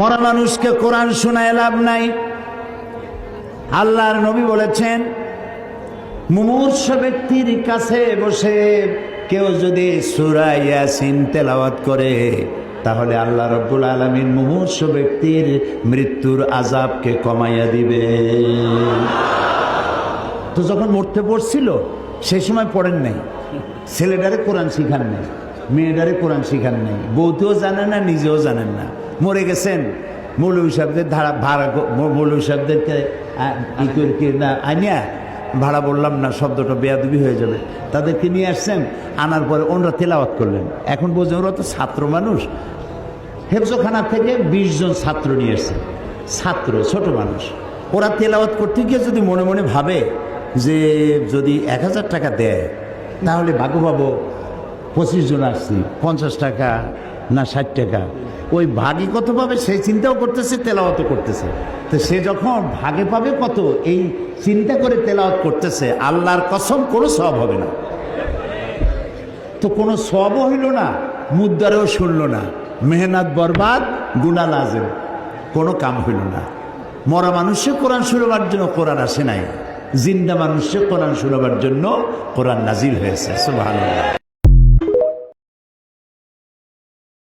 মরা মানুষকে কোরআন শোনায় লাভ নাই। আল্লাহর নবী বলেছেন, মুমূর্ষ ব্যক্তির কাছে বসে কেউ যদি সূরা ইয়াসিন তেলাওয়াত করে তাহলে আল্লাহ রাব্বুল আলামিন মুমূর্ষ ব্যক্তির মৃত্যুর আযাবকে কমাইয়া দিবে। তো যখন মরতে পড়ছিল সেই সময় পড়েন নাই, ছেলেটারে কোরআন শিখান নাই, মেয়েটারে কোরআন শিখান নাই, বউতেও জানেন না, নিজেও জানেন না। মরে গেছেন, মৌলভী সাহেবদের ভাড়া, মৌলভী সাহেবদেরকে আনিয়া, ভাড়া বললাম না, শব্দটা বেয়াদবি হয়ে যাবে, তাদেরকে নিয়ে আসছেন, আনার পরে ওনারা তেলাওয়াত করলেন। এখন বোঝেন ওরা তো ছাত্র মানুষ, হেফজখানা থেকে 20 জন ছাত্র নিয়ে এসছেন, ছাত্র ছোট মানুষ। ওরা তেলাওয়াত করতে গিয়ে যদি মনে মনে ভাবে যে যদি 1000 টাকা দেয় তাহলে ভাগ্য পাবো, 25 জন আসছি, 50 টাকা না 60 টাকা, ওই ভাগে কত পাবে সেই চিন্তাও করতেছে, তেলাওয়াতও করতেছে। তো সে যখন ভাগে পাবে কত এই চিন্তা করে তেলাওয়াত করতেছে, আল্লাহর কসম কোনো সওয়াব হবে না। তো কোনো সওয়াবও হইল না, মুদ্দারেও শুনল না, মেহনত বরবাদ, গুনাহ লাজেম, কোনো কাম হইল না। মরা মানুষে কোরআন শুনবার জন্য কোরআন আসে নাই, জিন্দা মানুষে কোরআন শুনবার জন্য কোরআন নাজিল হয়েছে। সুবহানাল্লাহ।